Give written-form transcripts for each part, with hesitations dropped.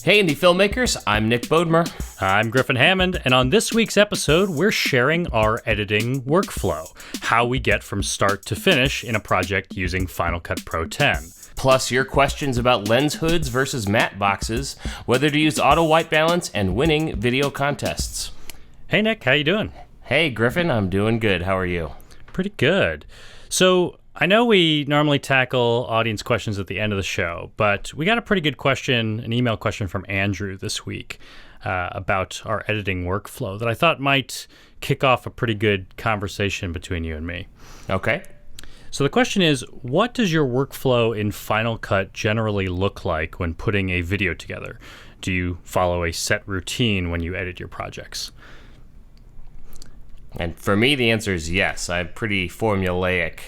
Hey, indie filmmakers, I'm Nick Bodmer. I'm Griffin Hammond, and on this week's episode, we're sharing our editing workflow, how we get from start to finish in a project using Final Cut Pro 10. Plus, your questions about lens hoods versus matte boxes, whether to use auto white balance, and winning video contests. Hey, Nick, how you doing? Hey, Griffin, I'm doing good. How are you? Pretty good. So, I know we normally tackle audience questions at the end of the show, but we got a pretty good question, an email question from Andrew this week about our editing workflow that I thought might kick off a pretty good conversation between you and me. Okay. So the question is, what does your workflow in Final Cut generally look like when putting a video together? Do you follow a set routine when you edit your projects? And for me, the answer is yes. I'm pretty formulaic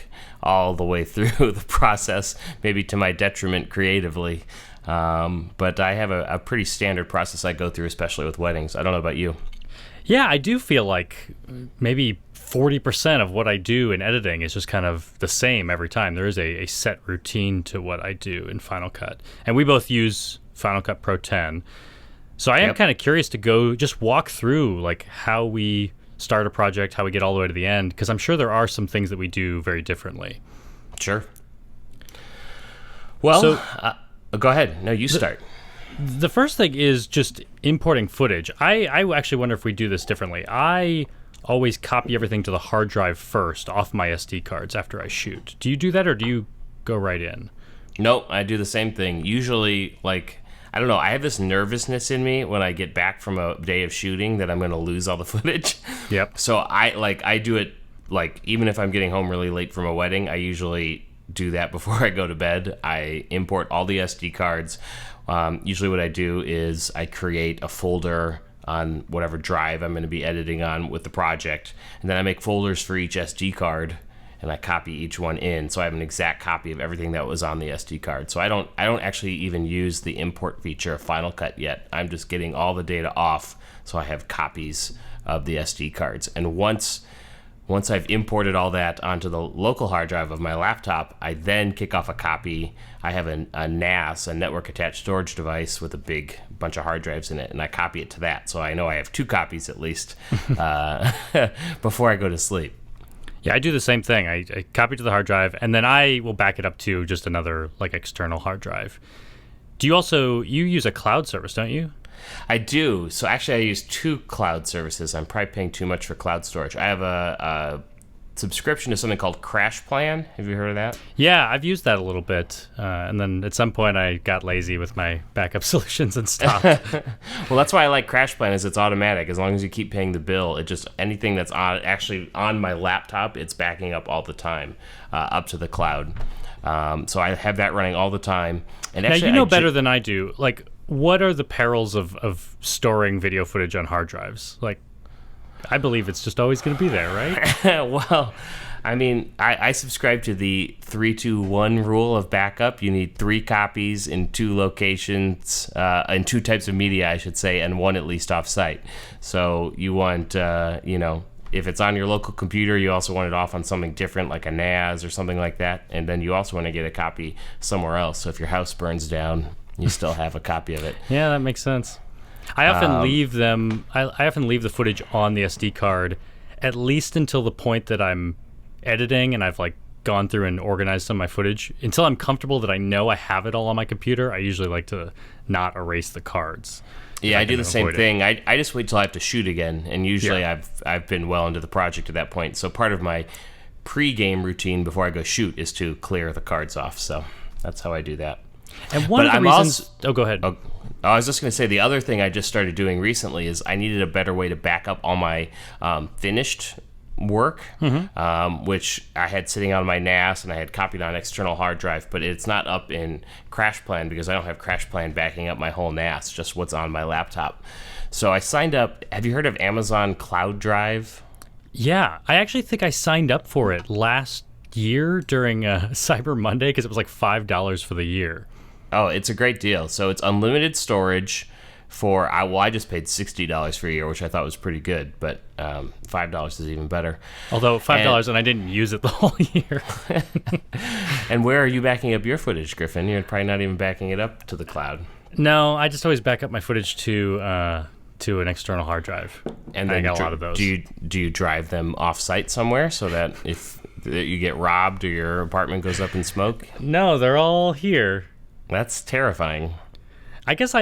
all the way through the process, maybe to my detriment creatively. But I have a pretty standard process I go through, especially with weddings. I don't know about you. Yeah, I do feel like maybe 40% of what I do in editing is just kind of the same every time. There is a set routine to what I do in Final Cut. And we both use Final Cut Pro 10. So I am kind of curious to go just walk through like how we start a project, how we get all the way to the end, because I'm sure there are some things that we do very differently. Sure. Well, go ahead. No, you start. The first thing is just importing footage. I actually wonder if we do this differently. I always copy everything to the hard drive first off my SD cards after I shoot. Do you do that, or do you go right in? No, I do the same thing. Usually, I don't know, I have this nervousness in me when I get back from a day of shooting that I'm going to lose all the footage. Yep. So I do it, even if I'm getting home really late from a wedding, I usually do that before I go to bed. I import all the SD cards. Usually what I do is I create a folder on whatever drive I'm going to be editing on with the project, and then I make folders for each SD card, and I copy each one in, so I have an exact copy of everything that was on the SD card. So I don't actually even use the import feature of Final Cut yet. I'm just getting all the data off, so I have copies of the SD cards. And once I've imported all that onto the local hard drive of my laptop, I then kick off a copy. I have a NAS, a network attached storage device with a big bunch of hard drives in it, and I copy it to that. So I know I have 2 copies at least before I go to sleep. Yeah, I do the same thing. I copy to the hard drive, and then I will back it up to just another external hard drive. Do you use a cloud service, don't you? I do. So actually, I use 2 cloud services. I'm probably paying too much for cloud storage. I have a subscription to something called Crash Plan. Have you heard of that? Yeah, I've used that a little bit. And then at some point, I got lazy with my backup solutions and stopped. Well, that's why I like Crash Plan, is it's automatic. As long as you keep paying the bill, anything that's actually on my laptop, it's backing up all the time up to the cloud. So I have that running all the time. And actually, now, you know better than I do. What are the perils of storing video footage on hard drives? I believe it's just always going to be there, right? Well, I mean, I subscribe to the 3-2-1 rule of backup. You need 3 copies in 2 locations, in 2 types of media, I should say, and 1 at least off-site. So you want, if it's on your local computer, you also want it off on something different, like a NAS or something like that. And then you also want to get a copy somewhere else. So if your house burns down, you still have a copy of it. Yeah, that makes sense. I often leave them. I often leave the footage on the SD card, at least until the point that I'm editing and I've gone through and organized some of my footage. Until I'm comfortable that I know I have it all on my computer, I usually like to not erase the cards. Yeah, I do the same thing. I just wait till I have to shoot again, and usually I've been well into the project at that point. So part of my pre-game routine before I go shoot is to clear the cards off. So that's how I do that. And one of the reasons... go ahead. I was just going to say, the other thing I just started doing recently is I needed a better way to back up all my finished work, which I had sitting on my NAS and I had copied on an external hard drive, but it's not up in Crash Plan because I don't have Crash Plan backing up my whole NAS, just what's on my laptop. So I signed up. Have you heard of Amazon Cloud Drive? Yeah, I actually think I signed up for it last year during Cyber Monday because it was $5 for the year. Oh, it's a great deal. So it's unlimited storage for, I just paid $60 for a year, which I thought was pretty good, but $5 is even better. Although $5 and I didn't use it the whole year. And where are you backing up your footage, Griffin? You're probably not even backing it up to the cloud. No, I just always back up my footage to an external hard drive. And I then got a lot of those. Do you drive them off-site somewhere so that if you get robbed or your apartment goes up in smoke? No, they're all here. That's terrifying. I guess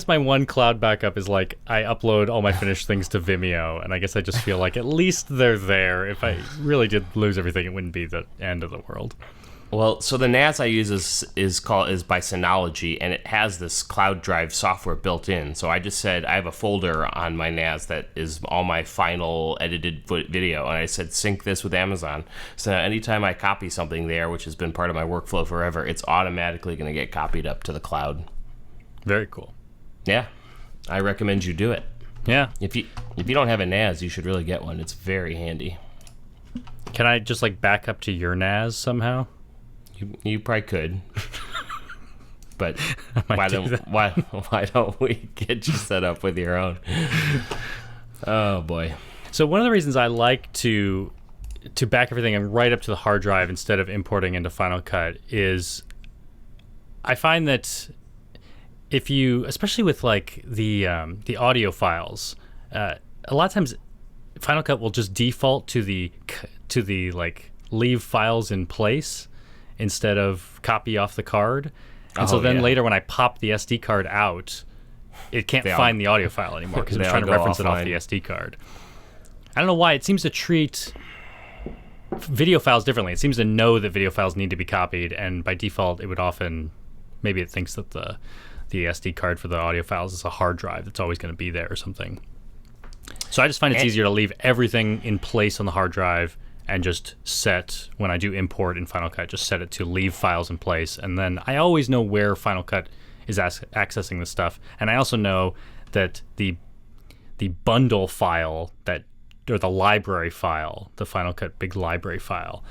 my one cloud backup is like I upload all my finished things to Vimeo, and I guess I just feel like at least they're there. If I really did lose everything, it wouldn't be the end of the world. Well, so the NAS I use is by Synology, and it has this cloud drive software built in. So I just said I have a folder on my NAS that is all my final edited video, and I said sync this with Amazon. So now anytime I copy something there, which has been part of my workflow forever, it's automatically going to get copied up to the cloud. Very cool. Yeah, I recommend you do it. Yeah. If you don't have a NAS, you should really get one. It's very handy. Can I just like back up to your NAS somehow? You probably could, but why don't we get you set up with your own? Oh boy! So one of the reasons I like to back everything and right up to the hard drive instead of importing into Final Cut is I find that if you, especially with like the audio files, a lot of times Final Cut will just default to the like leave files in place instead of copy off the card. And so then later when I pop the SD card out, it can't find the audio file anymore because it's trying to reference it off the SD card. I don't know why. It seems to treat video files differently. It seems to know that video files need to be copied, and by default it would often, maybe it thinks that the SD card for the audio files is a hard drive that's always going to be there or something. So I just find it's easier to leave everything in place on the hard drive and just set, when I do import in Final Cut, just set it to leave files in place. And then I always know where Final Cut is accessing this stuff. And I also know that the bundle file or the library file, the Final Cut big library file,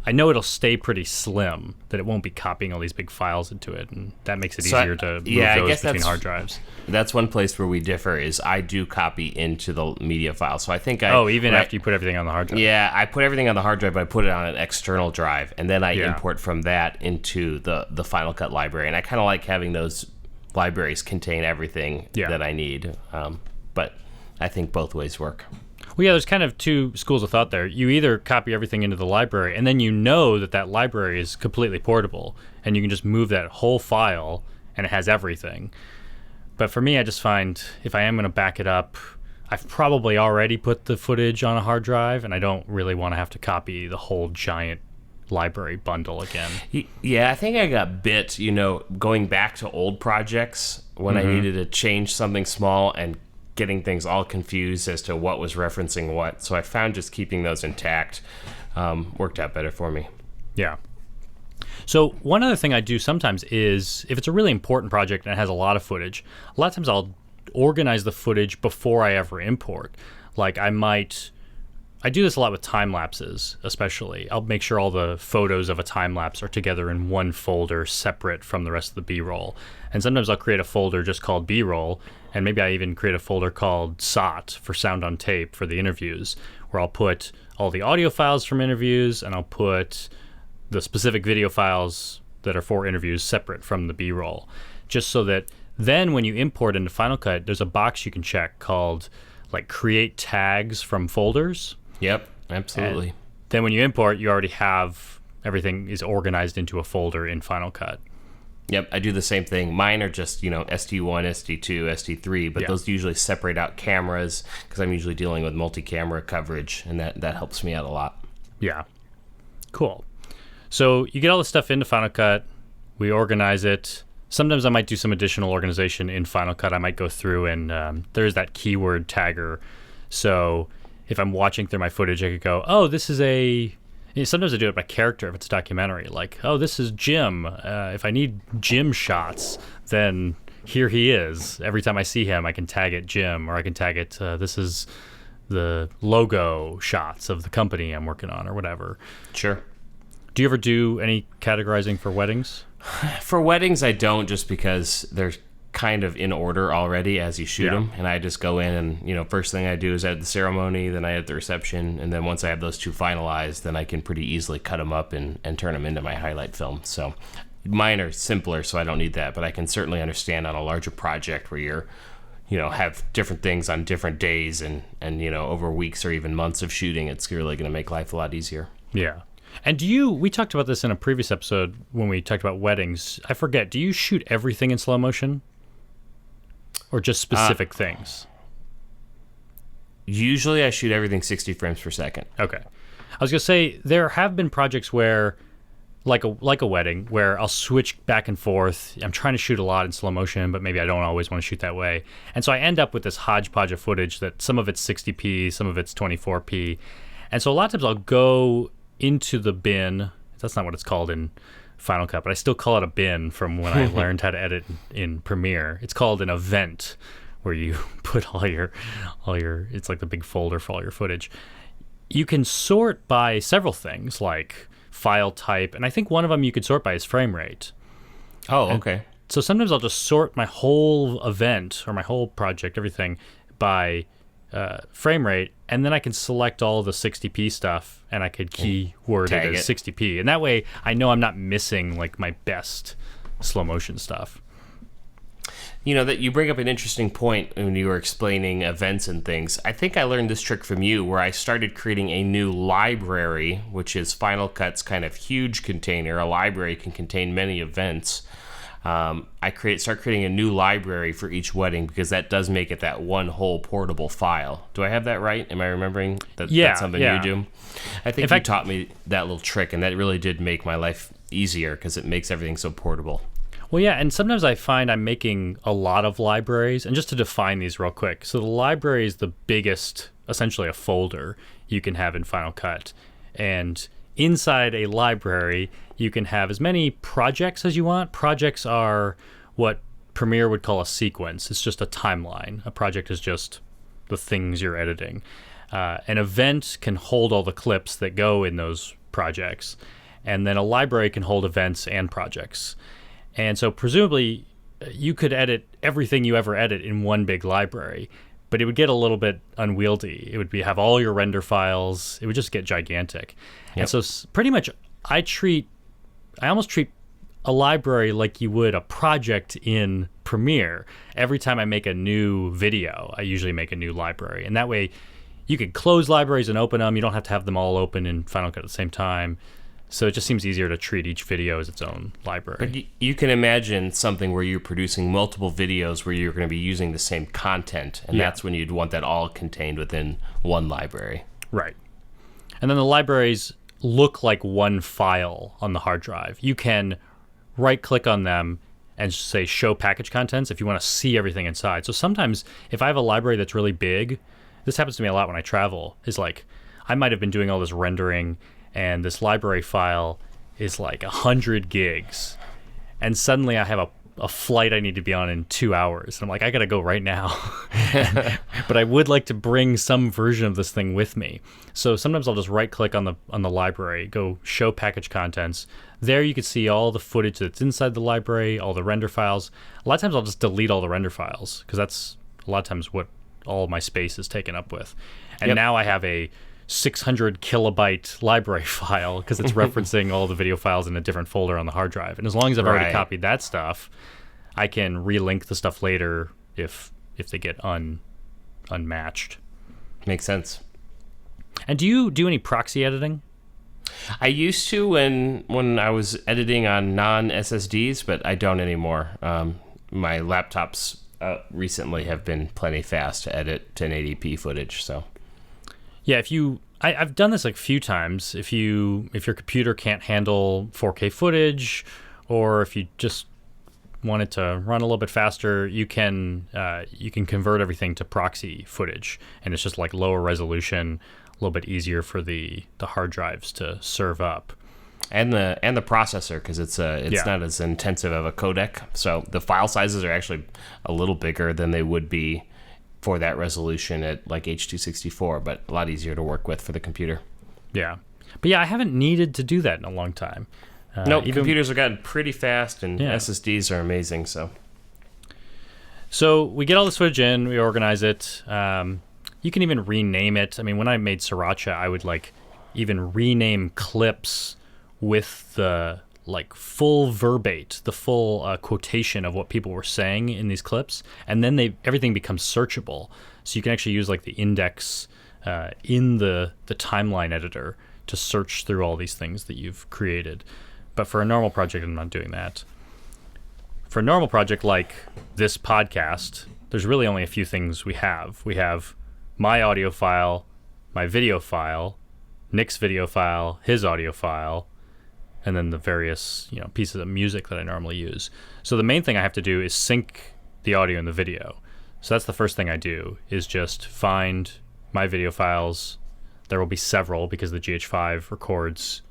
I know it'll stay pretty slim, that it won't be copying all these big files into it, and that makes it easier to move those between hard drives. That's one place where we differ, is I do copy into the media file. So I think even after you put everything on the hard drive? Yeah, I put everything on the hard drive, but I put it on an external drive, and then I import from that into the Final Cut library. And I kind of like having those libraries contain everything that I need. But I think both ways work. Well, yeah, there's kind of two schools of thought there. You either copy everything into the library, and then you know that library is completely portable, and you can just move that whole file, and it has everything. But for me, I just find if I am going to back it up, I've probably already put the footage on a hard drive, and I don't really want to have to copy the whole giant library bundle again. Yeah, I think I got bit, going back to old projects when I needed to change something small and getting things all confused as to what was referencing what. So I found just keeping those intact worked out better for me. Yeah. So one other thing I do sometimes is, if it's a really important project and it has a lot of footage, a lot of times I'll organize the footage before I ever import. Like I do this a lot with time lapses, especially. I'll make sure all the photos of a time lapse are together in one folder separate from the rest of the B-roll. And sometimes I'll create a folder just called B-roll, and maybe I even create a folder called SOT for sound on tape for the interviews, where I'll put all the audio files from interviews, and I'll put the specific video files that are for interviews separate from the B-roll, just so that then when you import into Final Cut, there's a box you can check called like create tags from folders. Yep, absolutely. And then when you import, you already have everything is organized into a folder in Final Cut. Yep, I do the same thing. Mine are just, ST1, ST2, ST3, but those usually separate out cameras because I'm usually dealing with multi-camera coverage, and that helps me out a lot. Yeah. Cool. So you get all this stuff into Final Cut. We organize it. Sometimes I might do some additional organization in Final Cut. I might go through and there's that keyword tagger. So if I'm watching through my footage, I could go, oh, this is sometimes I do it by character if it's a documentary. Like, oh, this is Jim. If I need Jim shots, then here he is. Every time I see him, I can tag it Jim, or I can tag it, this is the logo shots of the company I'm working on, or whatever. Sure. Do you ever do any categorizing for weddings? For weddings, I don't, just because they're kind of in order already as you shoot them, and I just go in and first thing I do is edit the ceremony, then I edit the reception, and then once I have those two finalized, then I can pretty easily cut them up and turn them into my highlight film. So Mine are simpler, so I don't need that, but I can certainly understand on a larger project where you're, have different things on different days and over weeks or even months of shooting, it's really going to make life a lot easier. Yeah. And we talked about this in a previous episode when we talked about weddings. I forget, do you shoot everything in slow motion? Or just specific things? Usually I shoot everything 60 frames per second. Okay. I was going to say, there have been projects where, like a wedding, where I'll switch back and forth. I'm trying to shoot a lot in slow motion, but maybe I don't always want to shoot that way. And so I end up with this hodgepodge of footage that some of it's 60p, some of it's 24p. And so a lot of times I'll go into the bin. That's not what it's called in Final Cut, but I still call it a bin from when I learned how to edit in Premiere. It's called an event, where you put all your it's like the big folder for all your footage. You can sort by several things like file type, and I think one of them you could sort by is frame rate. Oh, okay. So sometimes I'll just sort my whole event or my whole project, everything, by frame rate, and then I can select all the 60p stuff, and I could keyword it as 60p, and that way I know I'm not missing like my best slow motion stuff. That you bring up an interesting point when you were explaining events and things. I think I learned this trick from you, where I started creating a new library, which is Final Cut's kind of huge container. A library can contain many events. I start creating a new library for each wedding, because that does make it that one whole portable file. Do I have that right? Am I remembering that that's something you do? I think you taught me that little trick, and that really did make my life easier because it makes everything so portable. Well, yeah, and sometimes I find I'm making a lot of libraries. And just to define these real quick, so the library is the biggest, essentially a folder you can have in Final Cut. And inside a library, you can have as many projects as you want. Projects are what Premiere would call a sequence. It's just a timeline. A project is just the things you're editing. An event can hold all the clips that go in those projects. And then a library can hold events and projects. And so presumably you could edit everything you ever edit in one big library, but it would get a little bit unwieldy. It would have all your render files. It would just get gigantic. Yep. And so pretty much I almost treat a library like you would a project in Premiere. Every time I make a new video, I usually make a new library. And that way you could close libraries and open them. You don't have to have them all open in Final Cut at the same time. So it just seems easier to treat each video as its own library. But you can imagine something where you're producing multiple videos where you're going to be using the same content, and that's when you'd want that all contained within one library. Right. And then the libraries look like one file on the hard drive. You can right-click on them and say Show Package Contents if you want to see everything inside. So sometimes if I have a library that's really big, this happens to me a lot when I travel, is like I might have been doing all this rendering and this library file is like 100 gigs. And suddenly I have a flight I need to be on in 2 hours. And I'm like, I got to go right now. But I would like to bring some version of this thing with me. So sometimes I'll just right-click on the library, go Show Package Contents. There you can see all the footage that's inside the library, all the render files. A lot of times I'll just delete all the render files, because that's a lot of times what all my space is taken up with. And now I have a 600 kilobyte library file, because it's referencing all the video files in a different folder on the hard drive. And as long as I've already copied that stuff, I can relink the stuff later if they get unmatched. Makes sense. And do you do any proxy editing? I used to when I was editing on non-SSDs, but I don't anymore. My laptops recently have been plenty fast to edit 1080p footage, so... Yeah, I've done this like a few times. If your computer can't handle 4K footage, or if you just want it to run a little bit faster, you can convert everything to proxy footage, and it's just like lower resolution, a little bit easier for the hard drives to serve up. And the processor, because it's not as intensive of a codec, so the file sizes are actually a little bigger than they would be for that resolution at like H.264, but a lot easier to work with for the computer. Yeah. But yeah, I haven't needed to do that in a long time. Computers have gotten pretty fast, and SSDs are amazing. So we get all this footage in, we organize it. You can even rename it. I mean, when I made Sriracha, I would like even rename clips with the like full verbate, the full quotation of what people were saying in these clips, and then everything becomes searchable. So you can actually use like the index in the timeline editor to search through all these things that you've created. But for a normal project, I'm not doing that. For a normal project like this podcast, there's really only a few things we have. We have my audio file, my video file, Nick's video file, his audio file, and then the various pieces of music that I normally use. So the main thing I have to do is sync the audio and the video. So that's the first thing I do, is just find my video files. There will be several because the GH5 records,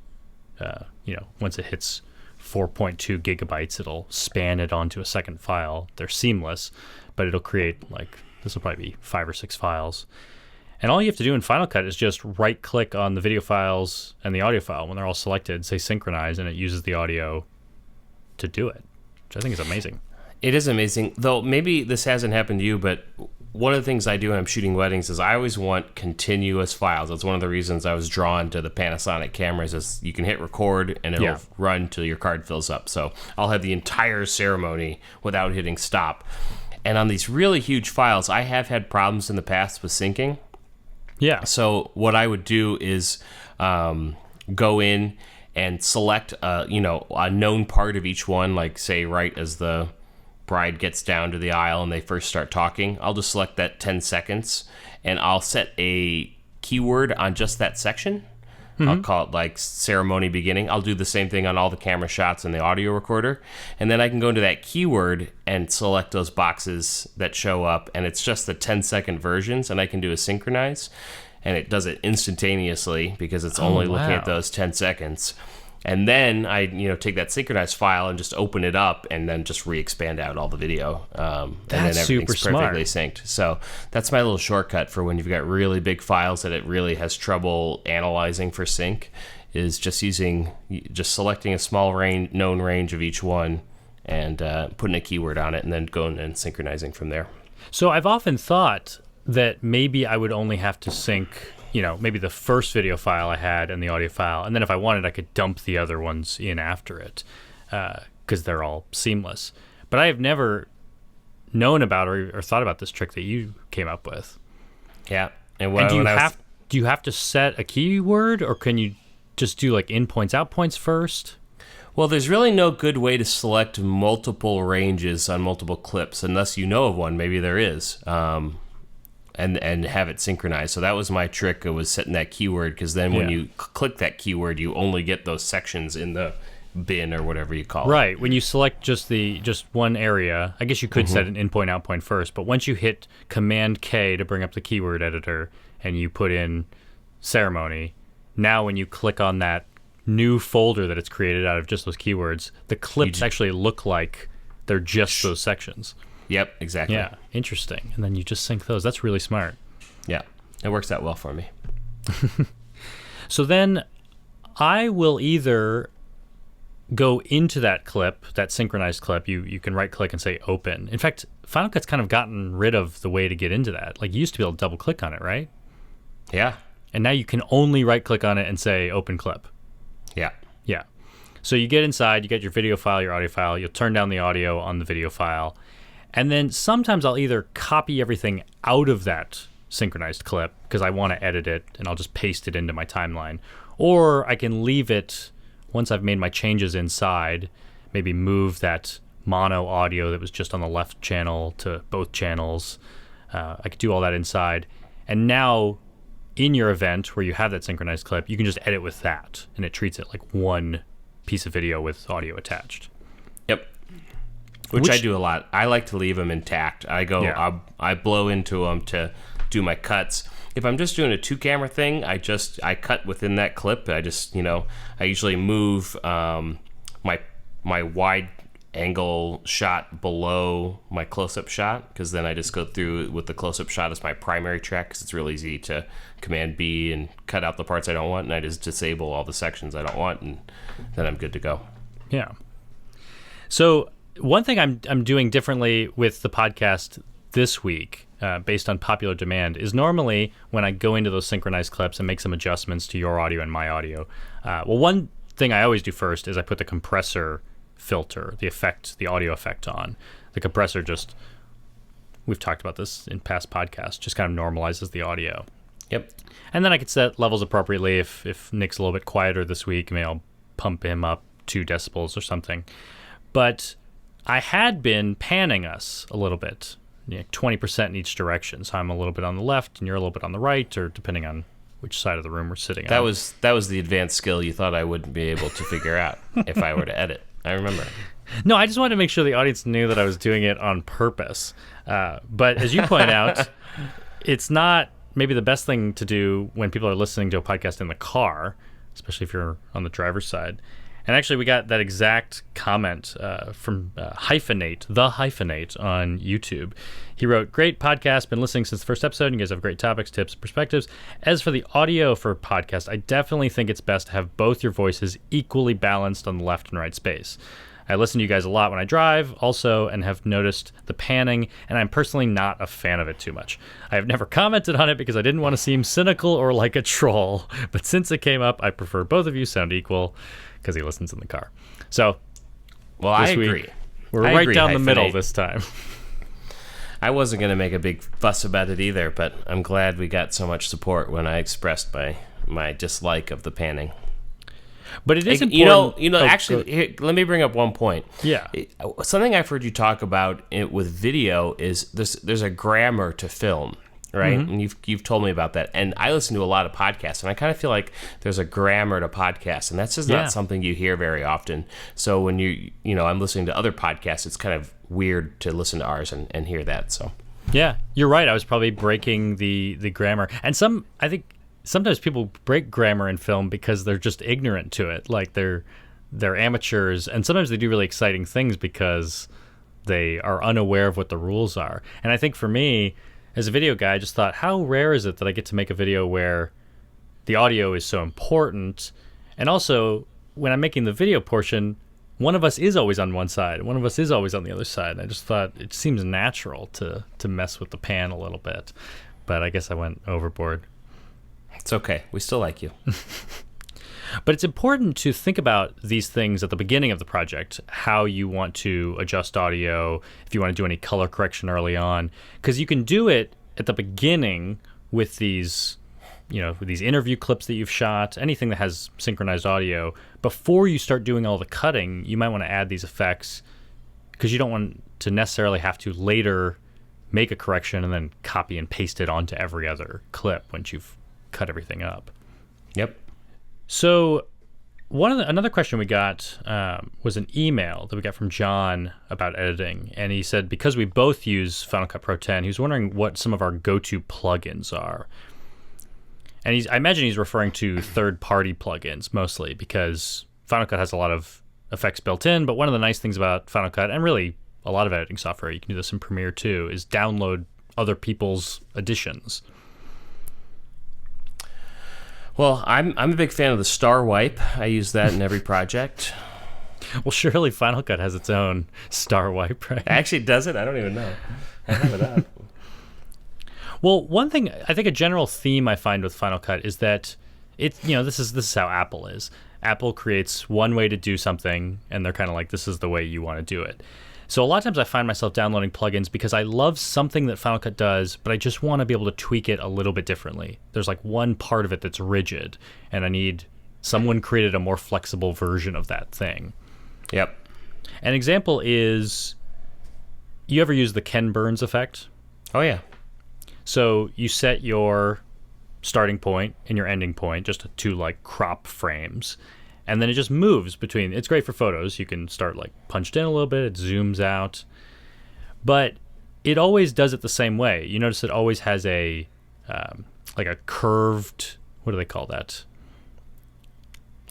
once it hits 4.2 gigabytes, it'll span it onto a second file. They're seamless, but it'll create this will probably be 5 or 6 files. And all you have to do in Final Cut is just right-click on the video files and the audio file when they're all selected, say synchronize, and it uses the audio to do it, which I think is amazing. It is amazing, though maybe this hasn't happened to you, but one of the things I do when I'm shooting weddings is I always want continuous files. That's one of the reasons I was drawn to the Panasonic cameras, is you can hit record and it'll run till your card fills up. So I'll have the entire ceremony without hitting stop. And on these really huge files, I have had problems in the past with syncing. Yeah. So what I would do is go in and select a known part of each one, like say right as the bride gets down to the aisle and they first start talking. I'll just select that 10 seconds and I'll set a keyword on just that section. Mm-hmm. I'll call it like ceremony beginning. I'll do the same thing on all the camera shots and the audio recorder. And then I can go into that keyword and select those boxes that show up. And it's just the 10-second versions. And I can do a synchronize. And it does it instantaneously because it's only looking at those 10 seconds. And then I take that synchronized file and just open it up and then just re-expand out all the video. And then everything's perfectly synced. So that's my little shortcut for when you've got really big files that it really has trouble analyzing for sync, is just selecting a small known range of each one and putting a keyword on it and then going and synchronizing from there. So I've often thought that maybe I would only have to sync maybe the first video file I had and the audio file, and then if I wanted, I could dump the other ones in after it, because they're all seamless. But I have never known about or thought about this trick that you came up with. Yeah. And do you have to set a keyword, or can you just do like in points, out points first? Well, there's really no good way to select multiple ranges on multiple clips, unless you know of one. Maybe there is. And have it synchronized. So that was my trick. It was setting that keyword, because then when you click that keyword, you only get those sections in the bin or whatever you call it. Right. When you select just one area, I guess you could set an in point, out point first. But once you hit Command K to bring up the keyword editor and you put in ceremony, now when you click on that new folder that it's created out of just those keywords, the clips actually look like they're just those sections. Yep, exactly. Yeah, interesting. And then you just sync those. That's really smart. Yeah, it works out well for me. So then I will either go into that clip, that synchronized clip. You can right-click and say open. In fact, Final Cut's kind of gotten rid of the way to get into that. Like, you used to be able to double-click on it, right? Yeah. And now you can only right-click on it and say open clip. Yeah. Yeah. So you get inside, you get your video file, your audio file. You'll turn down the audio on the video file. And then sometimes I'll either copy everything out of that synchronized clip because I want to edit it, and I'll just paste it into my timeline. Or I can leave it once I've made my changes inside, maybe move that mono audio that was just on the left channel to both channels. I could do all that inside. And now in your event where you have that synchronized clip, you can just edit with that, and it treats it like one piece of video with audio attached. Yep. Which I do a lot. I like to leave them intact. I blow into them to do my cuts. If I'm just doing a 2-camera thing, I cut within that clip. I usually move my wide angle shot below my close-up shot, because then I just go through with the close-up shot as my primary track, because it's really easy to Command B and cut out the parts I don't want, and I just disable all the sections I don't want, and then I'm good to go. Yeah. So one thing I'm doing differently with the podcast this week, based on popular demand, is normally when I go into those synchronized clips and make some adjustments to your audio and my audio. One thing I always do first is I put the compressor filter, the audio effect on. The compressor just, we've talked about this in past podcasts, just kind of normalizes the audio. Yep. And then I could set levels appropriately. If Nick's a little bit quieter this week, maybe I'll pump him up 2 decibels or something. But I had been panning us a little bit, 20% in each direction. So I'm a little bit on the left and you're a little bit on the right, or depending on which side of the room we're sitting That on. was the advanced skill you thought I wouldn't be able to figure out if I were to edit. I remember. No, I just wanted to make sure the audience knew that I was doing it on purpose. But as you point out, it's not maybe the best thing to do when people are listening to a podcast in the car, especially if you're on the driver's side. And actually, we got that exact comment from the Hyphenate on YouTube. He wrote, "Great podcast, been listening since the first episode. You guys have great topics, tips, perspectives. As for the audio for podcast, I definitely think it's best to have both your voices equally balanced on the left and right space. I listen to you guys a lot when I drive also and have noticed the panning, and I'm personally not a fan of it too much. I have never commented on it because I didn't want to seem cynical or like a troll, but since it came up, I prefer both of you sound equal," because he listens in the car. So, well, I agree. We're right down the middle this time. I wasn't going to make a big fuss about it either, but I'm glad we got so much support when I expressed my dislike of the panning. But it is important. Actually, here, let me bring up one point. Yeah. Something I've heard you talk about with video is there's a grammar to film, right? Mm-hmm. And you've told me about that. And I listen to a lot of podcasts, and I kind of feel like there's a grammar to podcasts, and that's just not something you hear very often. So when I'm listening to other podcasts, it's kind of weird to listen to ours and hear that. So yeah, you're right. I was probably breaking the grammar, and I think sometimes people break grammar in film because they're just ignorant to it. Like they're amateurs, and sometimes they do really exciting things because they are unaware of what the rules are. And I think for me, as a video guy, I just thought, how rare is it that I get to make a video where the audio is so important? And also, when I'm making the video portion, one of us is always on one side, one of us is always on the other side. And I just thought it seems natural to mess with the pan a little bit. But I guess I went overboard. It's okay. We still like you. But it's important to think about these things at the beginning of the project, how you want to adjust audio, if you want to do any color correction early on, because you can do it at the beginning with these, with these interview clips that you've shot, anything that has synchronized audio. Before you start doing all the cutting, you might want to add these effects because you don't want to necessarily have to later make a correction and then copy and paste it onto every other clip once you've cut everything up. Yep. So another question we got was an email that we got from John about editing, and he said because we both use Final Cut Pro 10, he was wondering what some of our go-to plugins are. And I imagine he's referring to third-party plugins mostly because Final Cut has a lot of effects built in, but one of the nice things about Final Cut, and really a lot of editing software, you can do this in Premiere too, is download other people's editions. Well, I'm a big fan of the Star Wipe. I use that in every project. Well, surely Final Cut has its own Star Wipe, right? Actually, does it? I don't even know. I have it up. Well, one thing, I think a general theme I find with Final Cut is that this is how Apple is. Apple creates one way to do something, and they're kind of like, this is the way you want to do it. So a lot of times I find myself downloading plugins because I love something that Final Cut does, but I just want to be able to tweak it a little bit differently. There's like one part of it that's rigid, and I need someone created a more flexible version of that thing. Yep. An example is, you ever use the Ken Burns effect? Oh, yeah. So you set your starting point and your ending point, just two like crop frames. And then it just moves between. It's great for photos. You can start like punched in a little bit. It zooms out. But it always does it the same way. You notice it always has a curved, what do they call that?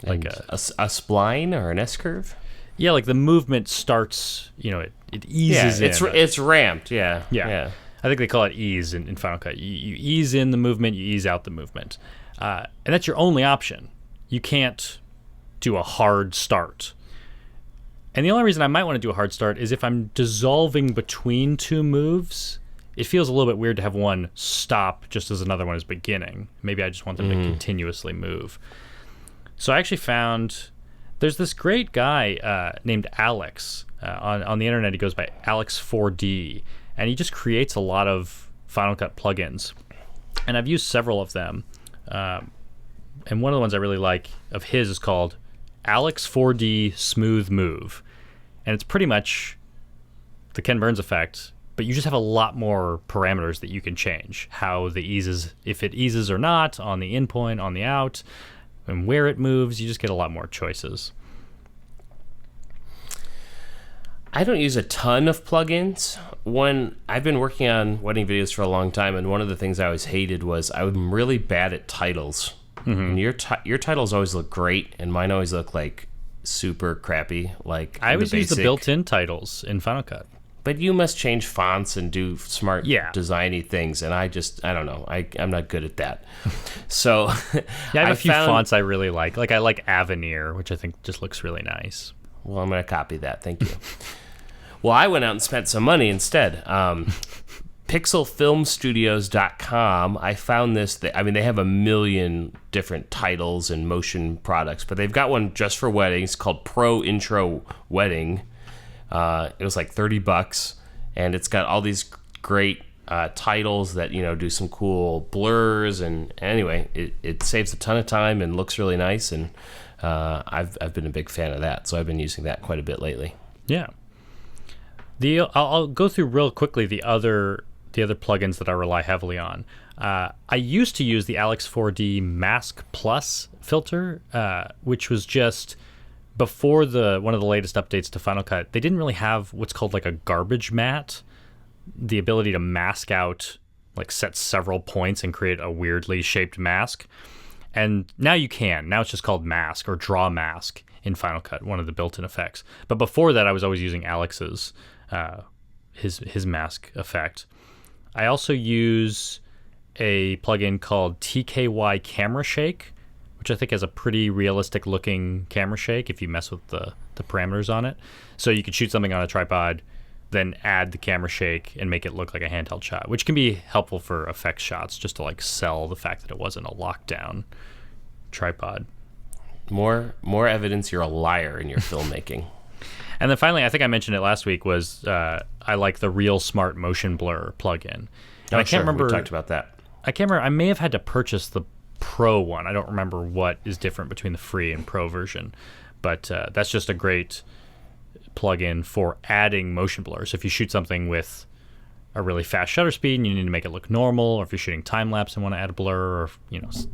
Like a spline or an S-curve? Yeah, like the movement starts, it eases in. It's ramped, yeah. Yeah. I think they call it ease in Final Cut. You ease in the movement, you ease out the movement. And that's your only option. You can't do a hard start. And the only reason I might want to do a hard start is if I'm dissolving between two moves, it feels a little bit weird to have one stop just as another one is beginning. Maybe I just want them to continuously move. So I actually found There's this great guy named Alex. On the internet, he goes by Alex4D, and he just creates a lot of Final Cut plugins. And I've used several of them. And one of the ones I really like of his is called Alex4D Smooth Move. And it's pretty much the Ken Burns effect, but you just have a lot more parameters that you can change. How the eases, if it eases or not, on the in point, on the out, and where it moves, you just get a lot more choices. I don't use a ton of plugins. I've been working on wedding videos for a long time, and one of the things I always hated was I'm really bad at titles. And your titles always look great, and mine always look like super crappy. Like I always use the built-in titles in Final Cut. But you must change fonts and do smart designy things, and I don't know. I'm not good at that. So I have a few fonts I really like. Like I like Avenir, which I think just looks really nice. Well, I'm going to copy that. Thank you. Well, I went out and spent some money instead. Pixelfilmstudios.com. I found this. They have a million different titles and motion products, but they've got one just for weddings called ProIntro Wedding. It was like $30, and it's got all these great titles that do some cool blurs, and anyway, it saves a ton of time and looks really nice, and I've been a big fan of that, so I've been using that quite a bit lately. Yeah. I'll go through real quickly the other plugins that I rely heavily on. I used to use the Alex4D Mask Plus filter, which was just before one of the latest updates to Final Cut. They didn't really have what's called like a garbage matte, the ability to mask out, like set several points and create a weirdly shaped mask. And now you can. Now it's just called Mask or Draw Mask in Final Cut, one of the built-in effects. But before that, I was always using Alex's his mask effect. I also use a plugin called TKY Camera Shake, which I think has a pretty realistic looking camera shake if you mess with the parameters on it. So you could shoot something on a tripod, then add the camera shake and make it look like a handheld shot, which can be helpful for effects shots, just to like sell the fact that it wasn't a lockdown tripod. More evidence you're a liar in your filmmaking. And then finally, I think I mentioned it last week, was I like the ReelSmart motion blur plugin. I can't remember. We talked about that. I can't remember. I may have had to purchase the Pro one. I don't remember what is different between the free and Pro version, but that's just a great plugin for adding motion blur. So if you shoot something with a really fast shutter speed and you need to make it look normal, or if you're shooting time lapse and want to add a blur, or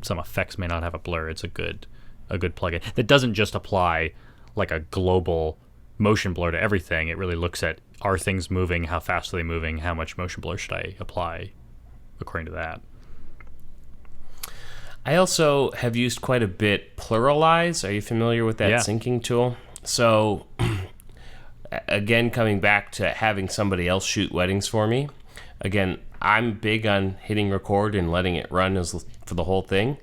some effects may not have a blur, it's a good plugin that doesn't just apply like a global motion blur to everything. It really looks at, are things moving, how fast are they moving, how much motion blur should I apply according to that. I also have used quite a bit Pluralize. Are you familiar with that syncing tool? So again, coming back to having somebody else shoot weddings for me. Again, I'm big on hitting record and letting it run for the whole thing.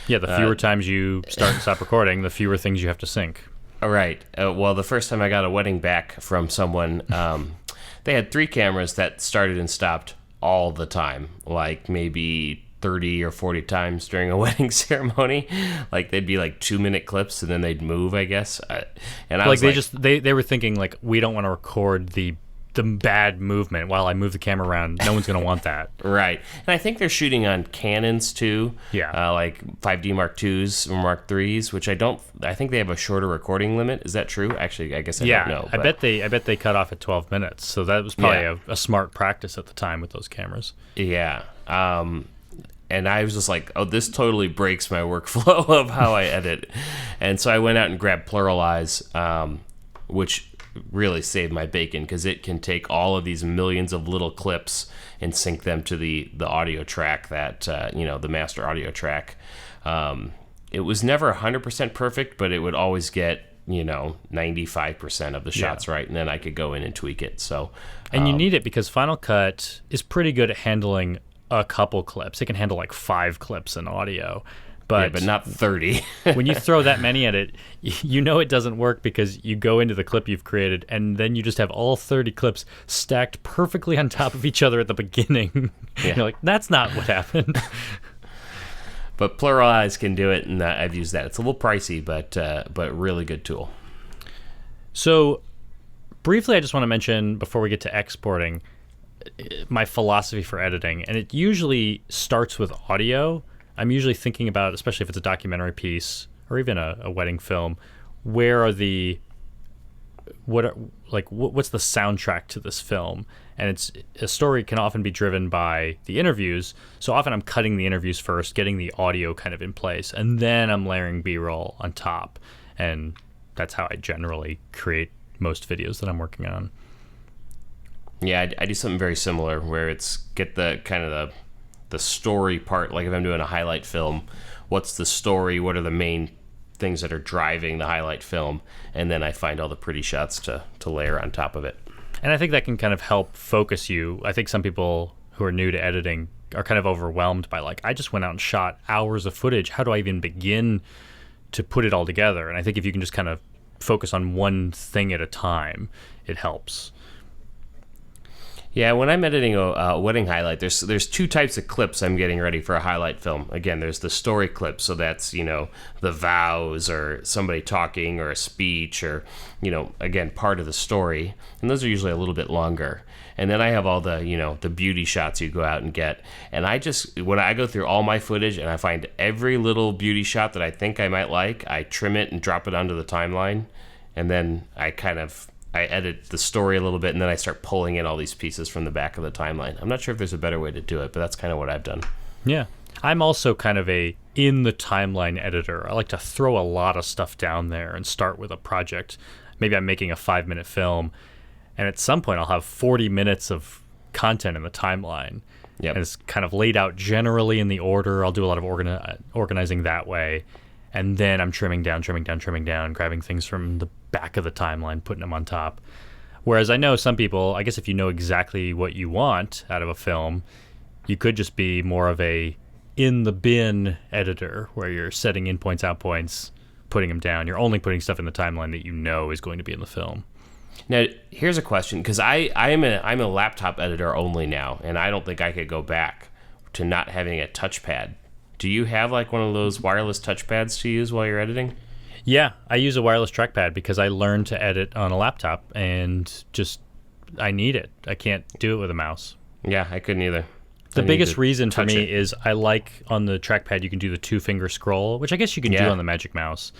Yeah, the fewer times you start and stop recording, the fewer things you have to sync. All right. Well, the first time I got a wedding back from someone, they had 3 cameras that started and stopped all the time, like maybe 30 or 40 times during a wedding ceremony. Like they'd be like 2-minute clips and then they'd move, I guess. And I was they were thinking like, we don't want to record the bad movement while I move the camera around. No one's going to want that. Right. And I think they're shooting on Canons too. Yeah. Like 5D Mark IIs or Mark IIIs, which I think they have a shorter recording limit. Is that true? Actually, I guess I don't know. I bet they cut off at 12 minutes. So that was probably a smart practice at the time with those cameras. Yeah. And I was just like, oh, this totally breaks my workflow of how I edit. And so I went out and grabbed Pluralize, which really saved my bacon, because it can take all of these millions of little clips and sync them to the audio track that the master audio track. It was never 100% perfect, but it would always get 95% of the shots right, and then I could go in and tweak it. So and you need it because Final Cut is pretty good at handling a couple clips. It can handle like 5 clips in audio. But not 30. When you throw that many at it, it doesn't work, because you go into the clip you've created and then you just have all 30 clips stacked perfectly on top of each other at the beginning. Yeah. You're like, that's not what happened. But Pluralize can do it, and I've used that. It's a little pricey, but really good tool. So briefly, I just want to mention before we get to exporting my philosophy for editing, and it usually starts with audio. I'm usually thinking about, especially if it's a documentary piece or even a wedding film, what's the soundtrack to this film? And a story can often be driven by the interviews. So often I'm cutting the interviews first, getting the audio kind of in place, and then I'm layering B-roll on top. And that's how I generally create most videos that I'm working on. Yeah, I do something very similar where it's get the kind of the story part. Like if I'm doing a highlight film, what's the story? What are the main things that are driving the highlight film? And then I find all the pretty shots to layer on top of it. And I think that can kind of help focus you. I think some people who are new to editing are kind of overwhelmed by I just went out and shot hours of footage. How do I even begin to put it all together? And I think if you can just kind of focus on one thing at a time, it helps. Yeah, when I'm editing a wedding highlight, there's two types of clips I'm getting ready for a highlight film. Again, there's the story clip, so that's, the vows or somebody talking or a speech or, again, part of the story. And those are usually a little bit longer. And then I have all the, the beauty shots you go out and get. And when I go through all my footage and I find every little beauty shot that I think I might like, I trim it and drop it onto the timeline. And then I edit the story a little bit, and then I start pulling in all these pieces from the back of the timeline. I'm not sure if there's a better way to do it, but that's kind of what I've done. Yeah. I'm also kind of a in the timeline editor. I like to throw a lot of stuff down there and start with a project. Maybe I'm making a 5-minute film, and at some point I'll have 40 minutes of content in the timeline. Yep. And it's kind of laid out generally in the order. I'll do a lot of organizing that way. And then I'm trimming down, grabbing things from the back of the timeline, putting them on top. Whereas I know some people, I guess if you know exactly what you want out of a film, you could just be more of a in the bin editor where you're setting in points, out points, putting them down. You're only putting stuff in the timeline that you know is going to be in the film. Now, here's a question, because I'm a laptop editor only now, and I don't think I could go back to not having a touchpad. Do you have one of those wireless touchpads to use while you're editing? Yeah, I use a wireless trackpad because I learned to edit on a laptop and I need it. I can't do it with a mouse. Yeah, I couldn't either. The biggest reason for me is I like on the trackpad you can do the 2-finger scroll, which I guess you can do on the Magic Mouse.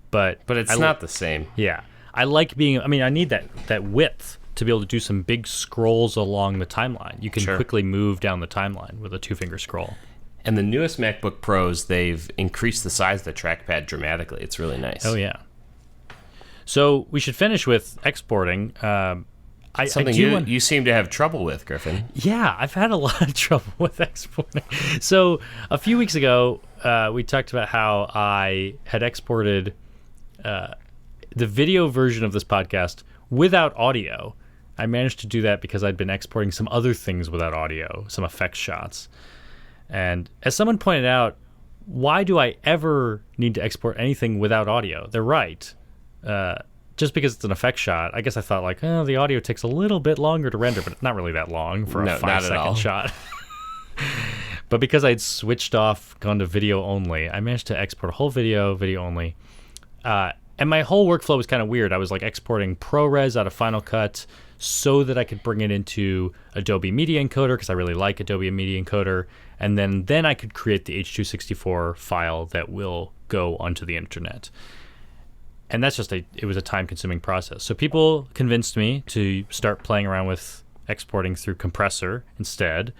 But it's not the same. Yeah. I like I need that width to be able to do some big scrolls along the timeline. You can quickly move down the timeline with a 2-finger scroll. And the newest MacBook Pros, they've increased the size of the trackpad dramatically. It's really nice. Oh, yeah. So we should finish with exporting. Something you seem to have trouble with, Griffin. Yeah, I've had a lot of trouble with exporting. So a few weeks ago, we talked about how I had exported the video version of this podcast without audio. I managed to do that because I'd been exporting some other things without audio, some effects shots. And as someone pointed out, why do I ever need to export anything without audio? They're right. Just because it's an effect shot, I guess I thought the audio takes a little bit longer to render, but it's not really that long for a 5-second shot. But because I'd switched off, gone to video only, I managed to export a whole video only. And my whole workflow was kind of weird. I was exporting ProRes out of Final Cut so that I could bring it into Adobe Media Encoder because I really like Adobe Media Encoder. And then I could create the H.264 file that will go onto the internet. And that's it was a time-consuming process. So people convinced me to start playing around with exporting through Compressor instead.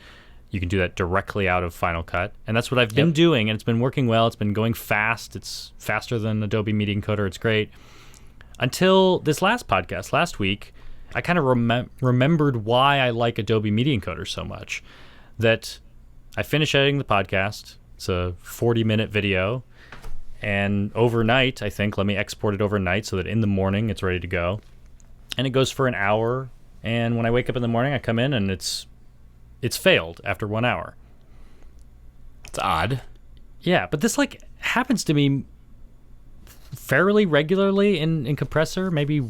You can do that directly out of Final Cut. And that's what I've been doing, and it's been working well. It's been going fast. It's faster than Adobe Media Encoder. It's great. Until this last podcast, last week, I kind of remembered why I like Adobe Media Encoder so much. That I finished editing the podcast. It's a 40-minute video. And overnight, I think, let me export it overnight so that in the morning it's ready to go. And it goes for an hour. And when I wake up in the morning, I come in and it's failed after 1 hour. It's odd. Yeah, but this happens to me fairly regularly in Compressor, maybe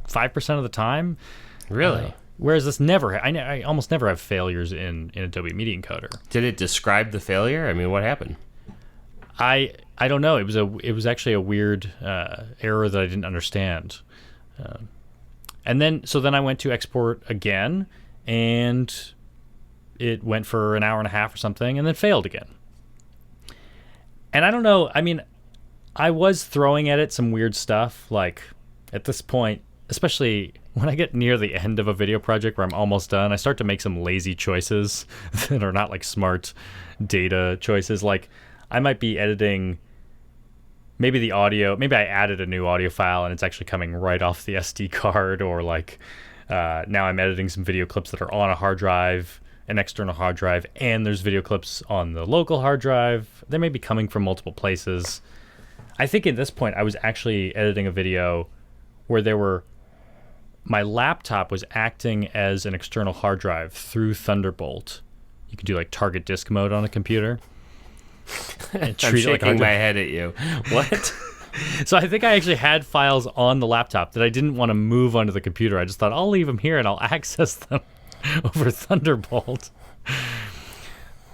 5% of the time. Really? Whereas this never, I almost never have failures in Adobe Media Encoder. Did it describe the failure? I mean, what happened? I don't know. It was actually a weird error that I didn't understand. And then I went to export again, and it went for an hour and a half or something, and then failed again. And I don't know. I mean, I was throwing at it some weird stuff. Like at this point, especially when I get near the end of a video project where I'm almost done, I start to make some lazy choices that are not like smart data choices. Like I might be editing maybe the audio, maybe I added a new audio file and it's actually coming right off the SD card, or like now I'm editing some video clips that are on a hard drive, an external hard drive, and there's video clips on the local hard drive. They may be coming from multiple places. I think at this point I was actually editing a video where my laptop was acting as an external hard drive through Thunderbolt. You can do like target disk mode on a computer. I'm shaking my head at you. What? So I think I actually had files on the laptop that I didn't want to move onto the computer. I just thought I'll leave them here and I'll access them over Thunderbolt.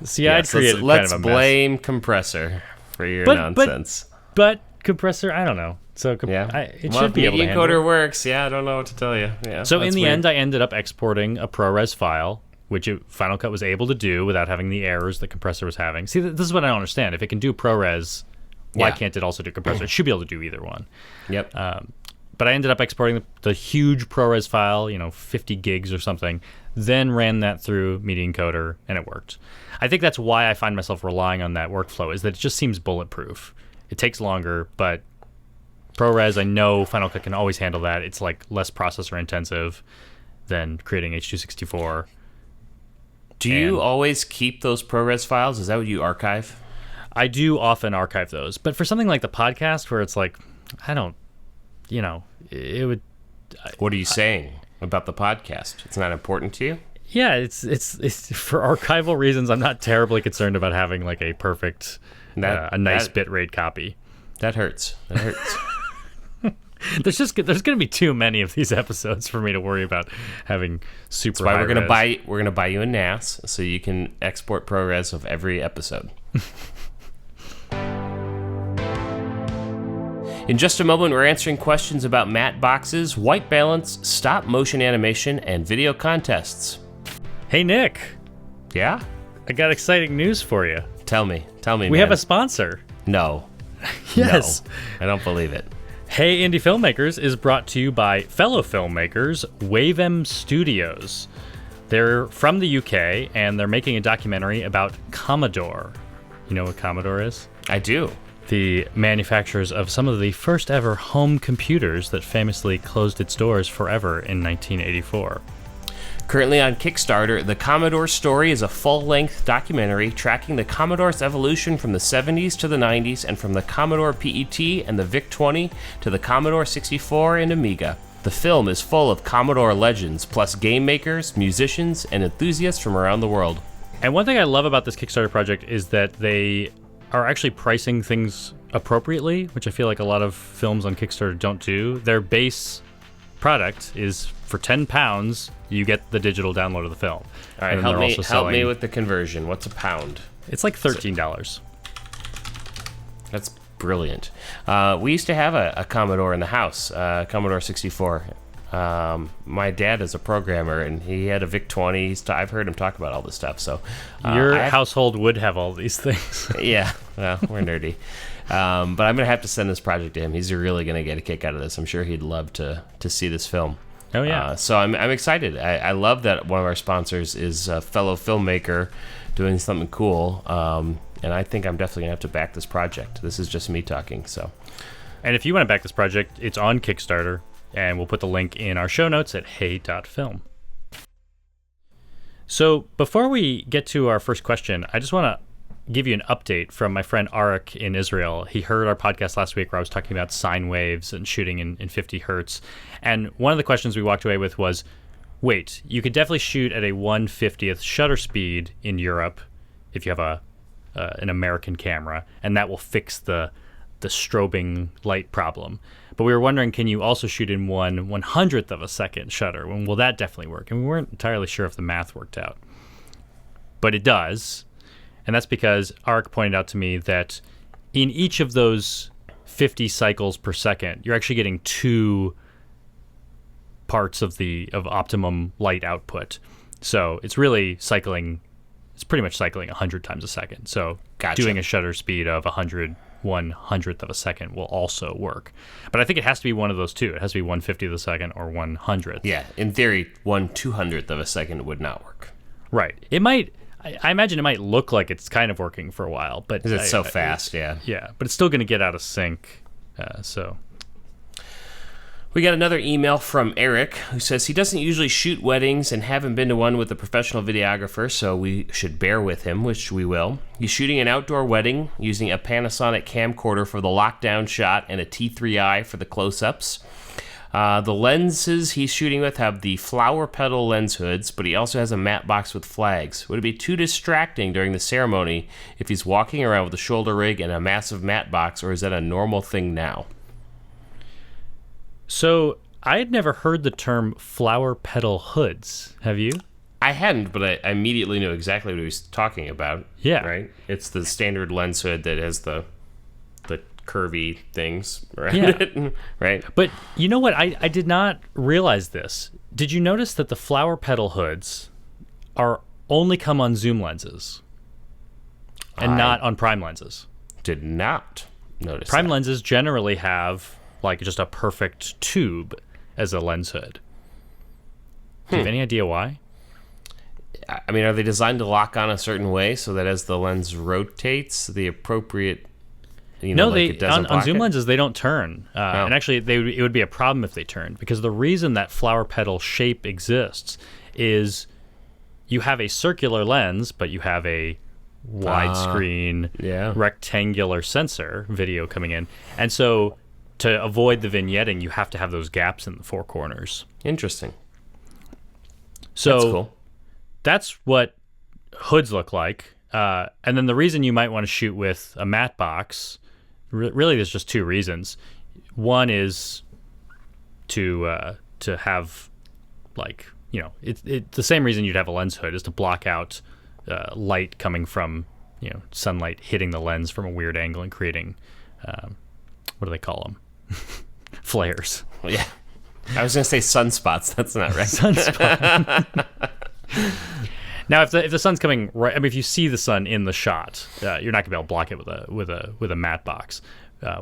See, I'd created kind of a mess. Let's blame compressor for your nonsense. But compressor, I don't know. So it should be able to handle encoder works. Yeah, I don't know what to tell you. Yeah. So in the end, I ended up exporting a ProRes file, which Final Cut was able to do without having the errors that compressor was having. See, this is what I don't understand. If it can do ProRes, why can't it also do compressor? It should be able to do either one. Yep. But I ended up exporting the huge ProRes file, 50 gigs or something, then ran that through Media Encoder, and it worked. I think that's why I find myself relying on that workflow, is that it just seems bulletproof. It takes longer, but ProRes, I know Final Cut can always handle that. It's like less processor intensive than creating H.264. Do you always keep those ProRes files? Is that what you archive? I do often archive those, but for something like the podcast where it's like, I don't, it would. What are you saying about the podcast? It's not important to you? Yeah, it's for archival reasons. I'm not terribly concerned about having like a perfect, a nice bitrate copy. That hurts. That hurts. There's going to be too many of these episodes for me to worry about having super. That's why we're gonna buy you a NAS so you can export ProRes of every episode. In just a moment, we're answering questions about matte boxes, white balance, stop motion animation, and video contests. Hey, Nick. Yeah? I got exciting news for you. Tell me, We have a sponsor. No. Yes. No, I don't believe it. Hey Indie Filmmakers is brought to you by fellow filmmakers, WaveM Studios. They're from the UK, and they're making a documentary about Commodore. You know what Commodore is? I do. The manufacturers of some of the first ever home computers that famously closed its doors forever in 1984. Currently on Kickstarter, The Commodore Story is a full-length documentary tracking the Commodore's evolution from the 70s to the 90s, and from the Commodore PET and the VIC-20 to the Commodore 64 and Amiga. The film is full of Commodore legends, plus game makers, musicians, and enthusiasts from around the world. And one thing I love about this Kickstarter project is that they are actually pricing things appropriately, which I feel like a lot of films on Kickstarter don't do. Their base product is for £10, you get the digital download of the film. All right, help me with the conversion. What's a pound? It's like $13. That's brilliant. We used to have a Commodore in the house, Commodore 64. My dad is a programmer, and he had a VIC-20. I've heard him talk about all this stuff. So your household would have all these things. Yeah, well, we're nerdy. But I'm going to have to send this project to him. He's really going to get a kick out of this. I'm sure he'd love to see this film. Oh, yeah. So I'm excited. I love that one of our sponsors is a fellow filmmaker doing something cool. And I think I'm definitely going to have to back this project. This is just me talking. So, and if you want to back this project, it's on Kickstarter. And we'll put the link in our show notes at Hey.film. So before we get to our first question, I just want to give you an update from my friend Arik in Israel. He heard our podcast last week where I was talking about sine waves and shooting in 50 hertz. And one of the questions we walked away with was, wait, you could definitely shoot at a 1/50th shutter speed in Europe if you have an American camera, and that will fix the strobing light problem. But we were wondering, can you also shoot in 1/100th of a second shutter? Well, will that definitely work? And we weren't entirely sure if the math worked out. But it does. And that's because Arik pointed out to me that in each of those 50 cycles per second, you're actually getting 2 parts of optimum light output. So it's really cycling. It's pretty much cycling 100 times a second. So doing a shutter speed of 1/100th of a second will also work. But I think it has to be one of those two. It has to be 1/50th of a second or 1/100th. Yeah, in theory, 1/200th of a second would not work. Right. It might. I imagine it might look like it's kind of working for a while, but because it's so fast. Yeah. Yeah, but it's still going to get out of sync. So. We got another email from Eric who says he doesn't usually shoot weddings and haven't been to one with a professional videographer, so we should bear with him, which we will. He's shooting an outdoor wedding using a Panasonic camcorder for the lockdown shot and a T3i for the close-ups. The lenses he's shooting with have the flower petal lens hoods, but he also has a matte box with flags. Would it be too distracting during the ceremony if he's walking around with a shoulder rig and a massive matte box, or is that a normal thing now? So I had never heard the term flower petal hoods. Have you? I hadn't, but I immediately knew exactly what he was talking about. Yeah. Right? It's the standard lens hood that has the curvy things around it. Right? But you know what? I did not realize this. Did you notice that the flower petal hoods only come on zoom lenses and not on prime lenses? Did not notice Prime that. lenses generally have like just a perfect tube as a lens hood. Do you have any idea why? I mean, are they designed to lock on a certain way so that as the lens rotates, the appropriate, on zoom lenses they don't turn, and actually it would be a problem if they turned, because the reason that flower petal shape exists is you have a circular lens, but you have a widescreen rectangular sensor video coming in, and so to avoid the vignetting, you have to have those gaps in the four corners. Interesting. So that's cool. That's what hoods look like. And then the reason you might want to shoot with a matte box, really there's just 2 reasons. One is to have, like, it's the same reason you'd have a lens hood, is to block out light coming from, sunlight hitting the lens from a weird angle and creating, what do they call them? Flares. Yeah. I was going to say sunspots. That's not right. Sunspot. Now, if the sun's coming right, I mean, if you see the sun in the shot, you're not gonna be able to block it with a matte box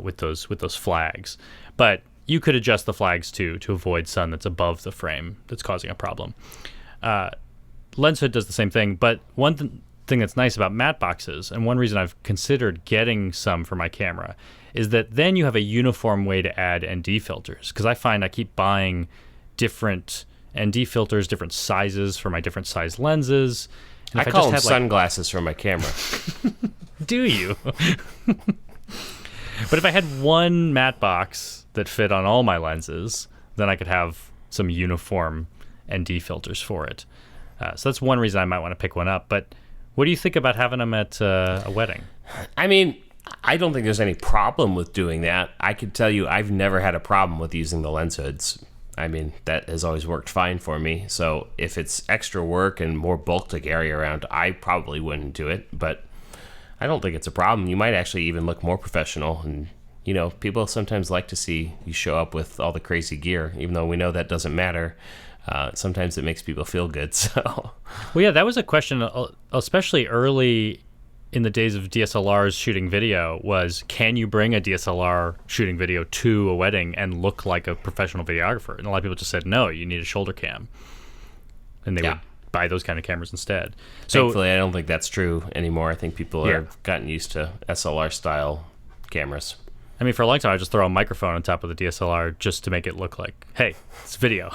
with those flags. But you could adjust the flags to avoid sun that's above the frame that's causing a problem. Lens hood does the same thing, but one thing that's nice about matte boxes, and one reason I've considered getting some for my camera, is that then you have a uniform way to add ND filters. Because I find I keep buying different ND filters, different sizes for my different size lenses. And I call them sunglasses for my camera. Do you? But if I had one matte box that fit on all my lenses, then I could have some uniform ND filters for it. So that's one reason I might want to pick one up. But what do you think about having them at a wedding? I mean, I don't think there's any problem with doing that. I could tell you I've never had a problem with using the lens hoods. I mean, that has always worked fine for me. So if it's extra work and more bulk to carry around, I probably wouldn't do it. But I don't think it's a problem. You might actually even look more professional. And, people sometimes like to see you show up with all the crazy gear, even though we know that doesn't matter. Sometimes it makes people feel good. So, well, yeah, that was a question, especially early in the days of DSLRs shooting video, was, can you bring a DSLR shooting video to a wedding and look like a professional videographer? And a lot of people just said, no, you need a shoulder cam. And they would buy those kind of cameras instead. So, thankfully, I don't think that's true anymore. I think people have gotten used to SLR-style cameras. I mean, for a long time, I just throw a microphone on top of the DSLR just to make it look like, hey, it's video.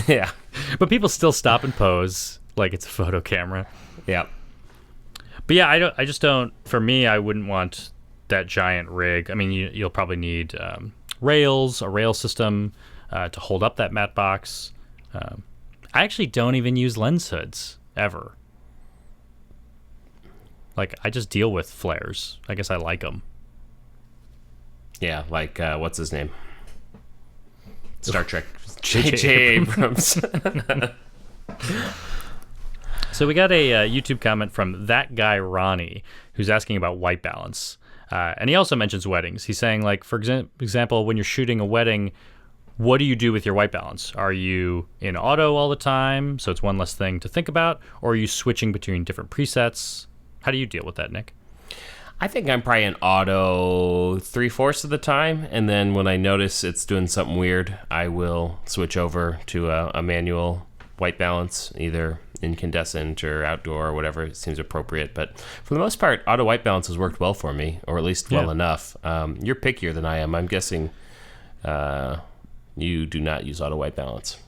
Yeah. But people still stop and pose like it's a photo camera. Yeah. But yeah, I just don't. For me, I wouldn't want that giant rig. I mean, you'll probably need rails, a rail system to hold up that matte box. I actually don't even use lens hoods ever. Like, I just deal with flares. I guess I like them. Yeah, like what's his name? Star Trek. J.J. Abrams. So we got a YouTube comment from that guy Ronnie, who's asking about white balance. And he also mentions weddings. He's saying, like, for example, when you're shooting a wedding, what do you do with your white balance? Are you in auto all the time, so it's one less thing to think about, or are you switching between different presets? How do you deal with that, Nick? I think I'm probably in auto 3/4 of the time, and then when I notice it's doing something weird, I will switch over to a manual white balance, either incandescent or outdoor or whatever seems appropriate. But for the most part, auto white balance has worked well for me, or at least well enough. You're pickier than I am. I'm guessing you do not use auto white balance.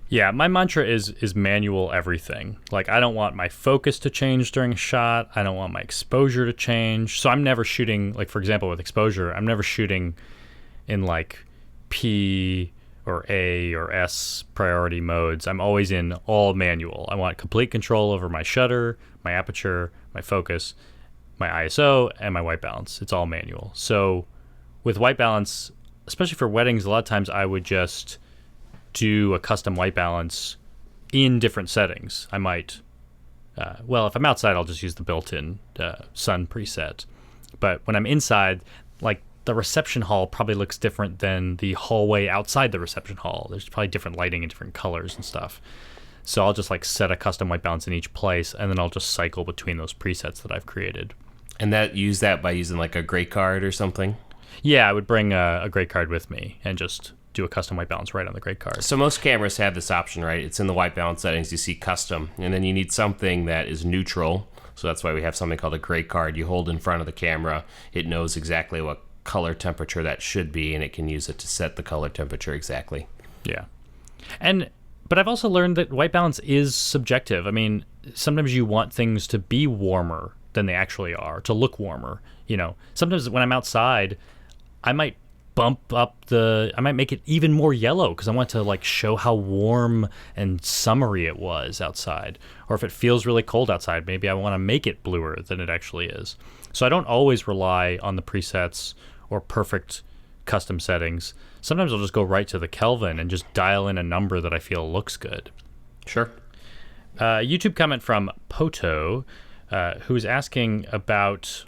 Yeah, my mantra is manual everything. Like, I don't want my focus to change during a shot. I don't want my exposure to change. So I'm never shooting, like, for example, with exposure, I'm never shooting in, like, P or A or S priority modes. I'm always in all manual. I want complete control over my shutter, my aperture, my focus, my ISO, and my white balance. It's all manual. So with white balance, especially for weddings, a lot of times I would just do a custom white balance in different settings. I might, if I'm outside, I'll just use the built-in sun preset. But when I'm inside, like, the reception hall probably looks different than the hallway outside the reception hall. There's probably different lighting and different colors and stuff. So I'll just, like, set a custom white balance in each place, and then I'll just cycle between those presets that I've created. And use that by using, like, a gray card or something? Yeah, I would bring a gray card with me and just do a custom white balance right on the gray card. So most cameras have this option, right? It's in the white balance settings. You see custom, and then you need something that is neutral. So that's why we have something called a gray card. You hold in front of the camera. It knows exactly what color temperature that should be, and it can use it to set the color temperature exactly. Yeah. But I've also learned that white balance is subjective. I mean, sometimes you want things to be warmer than they actually are, to look warmer. You know, sometimes when I'm outside, I might I might make it even more yellow because I want to, like, show how warm and summery it was outside. Or if it feels really cold outside, maybe I want to make it bluer than it actually is. So I don't always rely on the presets or perfect custom settings. Sometimes I'll just go right to the Kelvin and just dial in a number that I feel looks good. Sure. YouTube comment from Poto, who is asking about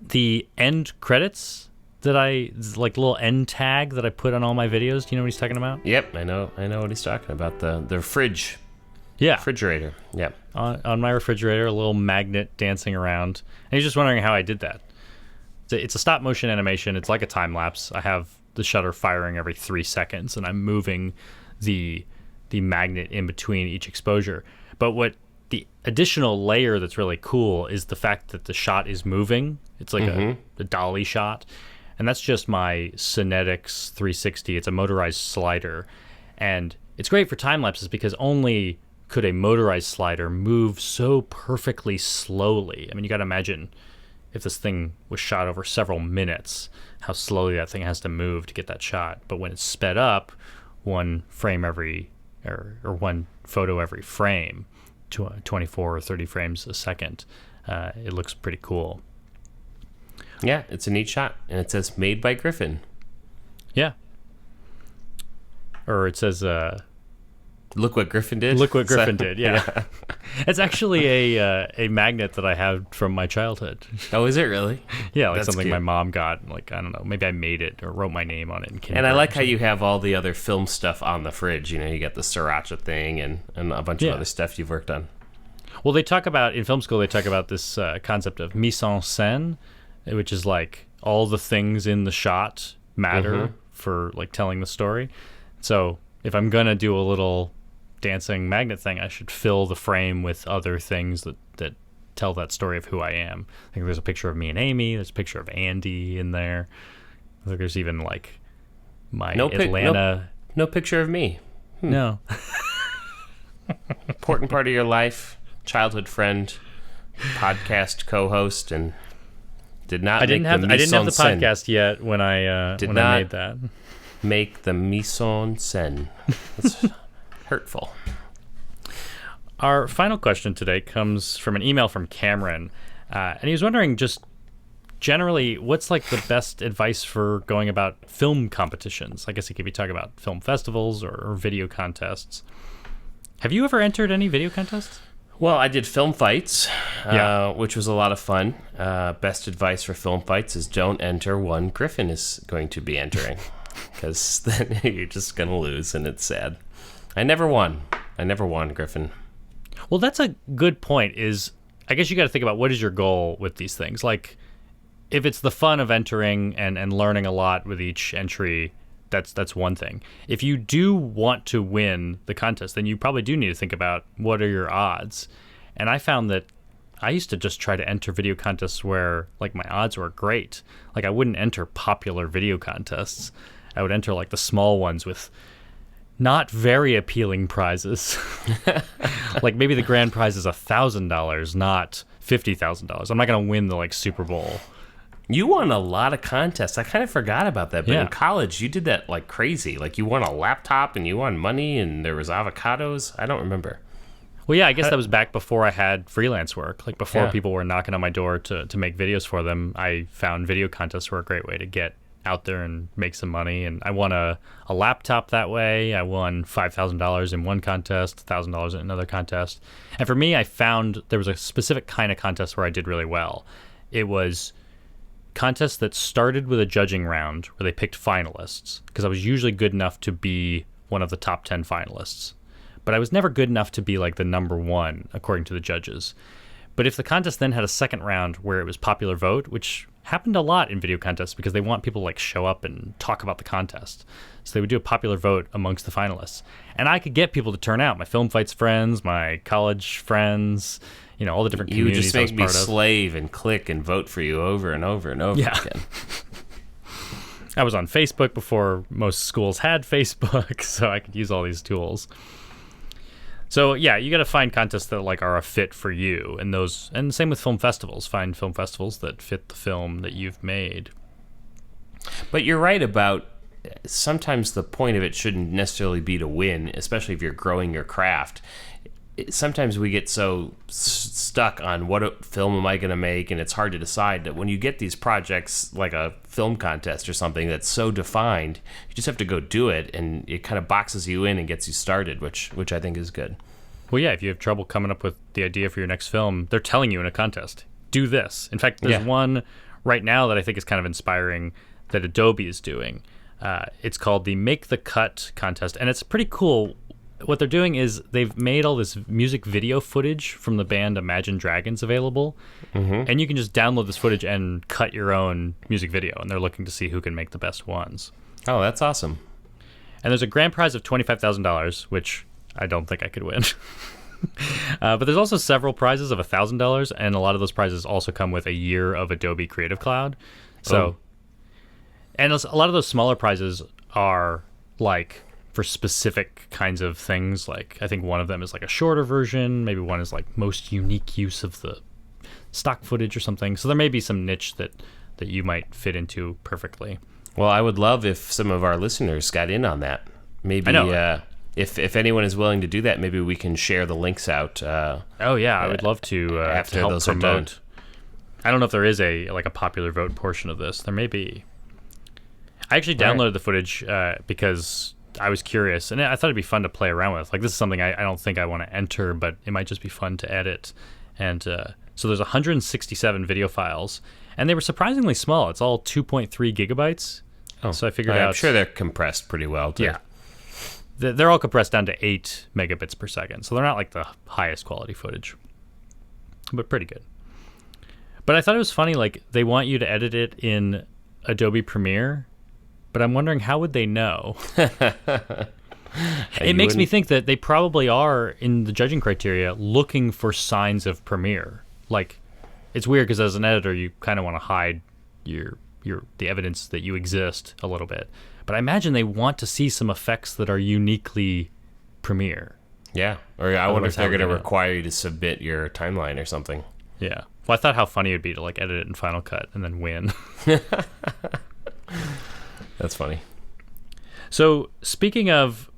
the end credits that like, little end tag that I put on all my videos. Do you know what he's talking about? Yep, I know what he's talking about. The fridge. Yeah. Refrigerator. Yep. On my refrigerator, a little magnet dancing around. And he's just wondering how I did that. It's a stop motion animation. It's like a time lapse. I have the shutter firing every 3 seconds, and I'm moving the magnet in between each exposure. But what the additional layer that's really cool is the fact that the shot is moving. It's like a dolly shot. And that's just my Cinetics 360. It's a motorized slider. And it's great for time lapses because only could a motorized slider move so perfectly slowly. I mean, you got to imagine if this thing was shot over several minutes, how slowly that thing has to move to get that shot. But when it's sped up, one frame every, or one photo every frame, 24 or 30 frames a second, it looks pretty cool. Yeah, it's a neat shot, and it says made by Griffin. Yeah. Or it says, look what Griffin did. Look what Griffin did, yeah. It's actually a magnet that I had from my childhood. Oh, is it really? Yeah, like That's something cute. my mom got. Like, I don't know, maybe I made it or wrote my name on it. And I like how you have all the other film stuff on the fridge. You know, you got the Sriracha thing and a bunch of other stuff you've worked on. Well, they talk about, in film school, they talk about this concept of mise en scène, which is like all the things in the shot matter for, like, telling the story. So if I'm going to do a little dancing magnet thing, I should fill the frame with other things that tell that story of who I am. I think there's a picture of me and Amy. There's a picture of Andy in there. I think there's even, like, my Atlanta. No picture of me. No. Important part of your life, childhood friend, podcast co-host, and I didn't have the podcast yet when I made that. Make the mise en scène. That's hurtful. Our final question today comes from an email from Cameron, and he was wondering, just generally, what's, like, the best advice for going about film competitions? I guess he could be talking about film festivals or video contests. Have you ever entered any video contests? Well, I did film fights, Yeah. which was a lot of fun. Best advice for film fights is don't enter one Griffin is going to be entering, because then you're just going to lose, and it's sad. I never won, Griffin. Well, that's a good point. Is I guess you got to think about what is your goal with these things. Like, if it's the fun of entering and learning a lot with each entry, that's one thing. If you do want to win the contest, then you probably do need to think about what are your odds. And I found that I used to just try to enter video contests where like my odds were great. Like I wouldn't enter popular video contests. I would enter like the small ones with not very appealing prizes. Like maybe the grand prize is $1,000, not $50,000. I'm not going to win the like Super Bowl. You won a lot of contests. I kind of forgot about that. But Yeah. in college, you did that like crazy. Like you won a laptop and you won money and there was avocados. I don't remember. Well, yeah, I guess that was back before I had freelance work. Like before Yeah. people were knocking on my door to make videos for them, I found video contests were a great way to get out there and make some money. And I won a laptop that way. I won $5,000 in one contest, $1,000 in another contest. And for me, I found there was a specific kind of contest where I did really well. It was contests that started with a judging round where they picked finalists, because I was usually good enough to be one of the top 10 finalists. But I was never good enough to be like the number one, according to the judges. But if the contest then had a second round where it was popular vote, which happened a lot in video contests because they want people to like show up and talk about the contest. So they would do a popular vote amongst the finalists. And I could get people to turn out, my Film Fights friends, my college friends, you know, all the different You would communities just I was make me part of. slave and click and vote for you over and over and over Yeah. again. I was on Facebook before most schools had Facebook, so I could use all these tools. So yeah, you got to find contests that like are a fit for you, and those, and same with film festivals. Find film festivals that fit the film that you've made. But you're right about sometimes the point of it shouldn't necessarily be to win, especially if you're growing your craft. Sometimes we get so stuck on what film am I going to make, and it's hard to decide that when you get these projects like a film contest or something that's so defined, you just have to go do it, and it kind of boxes you in and gets you started, which I think is good. Well, yeah, if you have trouble coming up with the idea for your next film, they're telling you in a contest, do this. In fact, there's one right now that I think is kind of inspiring that Adobe is doing. It's called the Make the Cut contest, and it's pretty cool. What they're doing is they've made all this music video footage from the band Imagine Dragons available, and you can just download this footage and cut your own music video, and they're looking to see who can make the best ones. Oh, that's awesome. And there's a grand prize of $25,000, which I don't think I could win. But there's also several prizes of $1,000, and a lot of those prizes also come with a year of Adobe Creative Cloud. So, and a lot of those smaller prizes are like for specific kinds of things. Like I think one of them is like a shorter version. Maybe one is like most unique use of the stock footage or something. So there may be some niche that you might fit into perfectly. Well, I would love if some of our listeners got in on that. Maybe if anyone is willing to do that, maybe we can share the links out. Oh yeah, I would love to after help those are done. promote. I don't know if there is a popular vote portion of this. There may be. I actually downloaded the footage because I was curious, and I thought it'd be fun to play around with. Like this is something I don't think I want to enter, but it might just be fun to edit. And so there's 167 video files, and they were surprisingly small. It's all 2.3 gigabytes. Oh, so I figured I'm out. sure they're compressed pretty well, too. Yeah. They're all compressed down to 8 megabits per second, so they're not like the highest quality footage, but pretty good. But I thought it was funny, like they want you to edit it in Adobe Premiere, but I'm wondering how would they know? It makes me think that they probably are, in the judging criteria, looking for signs of Premiere. Like, it's weird because as an editor, you kind of want to hide the evidence that you exist a little bit. But I imagine they want to see some effects that are uniquely Premiere. Yeah, or I wonder if they're going to know. require you to submit your timeline or something. Yeah. Well, I thought how funny it would be to like edit it in Final Cut and then win. That's funny. So speaking of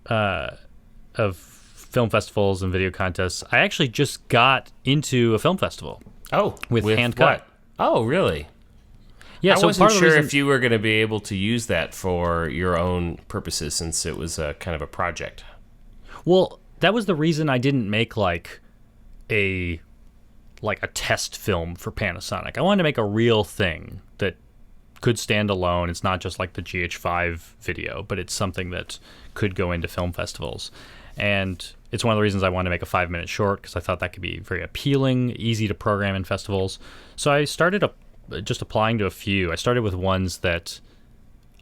film festivals and video contests, I actually just got into a film festival. Oh, with hand cut. what? Oh, really? Yeah, I so wasn't part of the sure reason, if you were going to be able to use that for your own purposes since it was kind of a project. well, that was the reason I didn't make like a test film for Panasonic. I wanted to make a real thing that could stand alone. It's not just like the GH5 video, but it's something that could go into film festivals. And it's one of the reasons I wanted to make a 5-minute short, because I thought that could be very appealing, easy to program in festivals. So I started just applying to a few. I started with ones that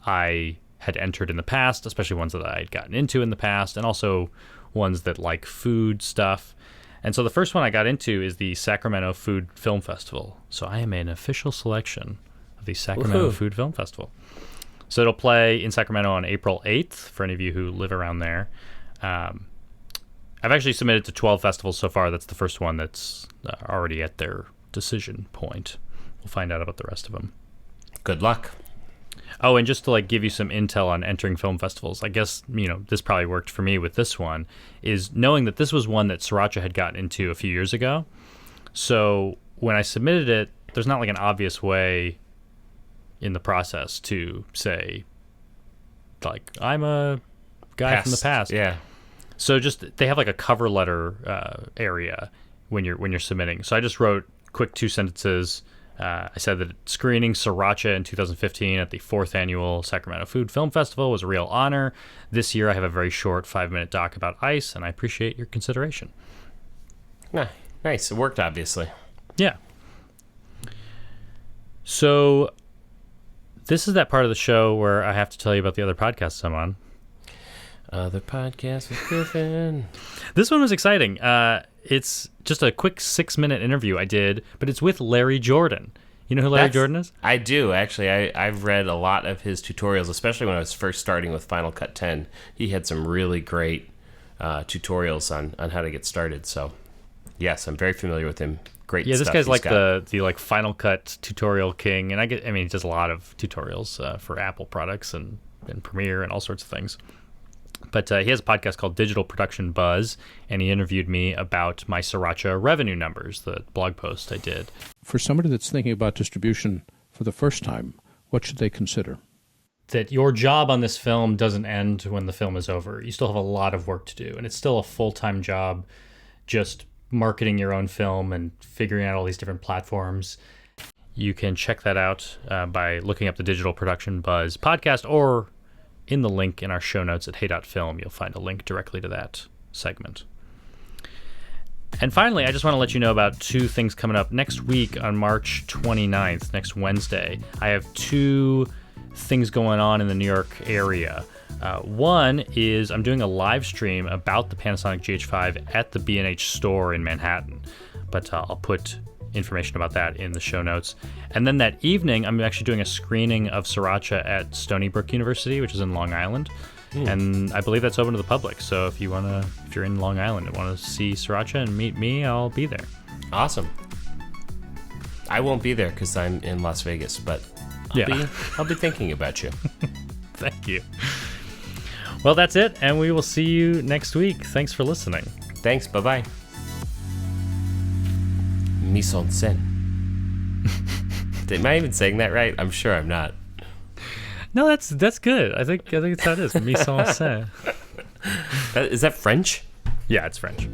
I had entered in the past, especially ones that I had gotten into in the past, and also ones that like food stuff. And so the first one I got into is the Sacramento Food Film Festival. So I am an official selection of the Sacramento Food Film Festival. So it'll play in Sacramento on April 8th, for any of you who live around there. I've actually submitted to 12 festivals so far. That's the first one that's already at their decision point. We'll find out about the rest of them. Good luck. Oh, and just to like give you some intel on entering film festivals, I guess, this probably worked for me with this one, is knowing that this was one that Sriracha had gotten into a few years ago. So when I submitted it, there's not like an obvious way in the process to say, like, I'm a guy from the past. Yeah. So just they have like a cover letter area when you're submitting. So I just wrote quick 2 sentences. I said that screening Sriracha in 2015 at the 4th annual Sacramento Food Film Festival was a real honor. This year I have a very short 5-minute doc about ice, and I appreciate your consideration. Nice. It worked, obviously. Yeah. So this is that part of the show where I have to tell you about the other podcasts I'm on. Other podcast with Griffin. This one was exciting. It's just a quick 6-minute interview I did, but it's with Larry Jordan. You know who Larry Jordan is? I do, actually. I've read a lot of his tutorials, especially when I was first starting with Final Cut 10. He had some really great tutorials on how to get started. So, yes, I'm very familiar with him. Great stuff. Yeah, this guy's like the like Final Cut tutorial king, and he does a lot of tutorials for Apple products and Premiere and all sorts of things. But he has a podcast called Digital Production Buzz, and he interviewed me about my Sriracha revenue numbers, the blog post I did. For somebody that's thinking about distribution for the first time, what should they consider? That your job on this film doesn't end when the film is over. You still have a lot of work to do, and it's still a full-time job just marketing your own film and figuring out all these different platforms. You can check that out by looking up the Digital Production Buzz podcast, or in the link in our show notes at Hey.film, you'll find a link directly to that segment. And finally, I just want to let you know about 2 things coming up. Next week on March 29th, next Wednesday, I have 2 things going on in the New York area. One is I'm doing a live stream about the Panasonic GH5 at the B&H store in Manhattan. But I'll put information about that in the show notes. And then that evening, I'm actually doing a screening of Sriracha at Stony Brook University, which is in Long Island. And I believe that's open to the public. So if you're in Long Island and want to see Sriracha and meet me, I'll be there. Awesome. I won't be there because I'm in Las Vegas, but I'll be thinking about you. Thank you. Well, that's it, and we will see you next week. Thanks for listening. Thanks. Bye-bye. Mise en scène. Am I even saying that right? I'm sure I'm not. No, that's good. I think it's how it is. Mise en scène. Is that French? Yeah, it's French.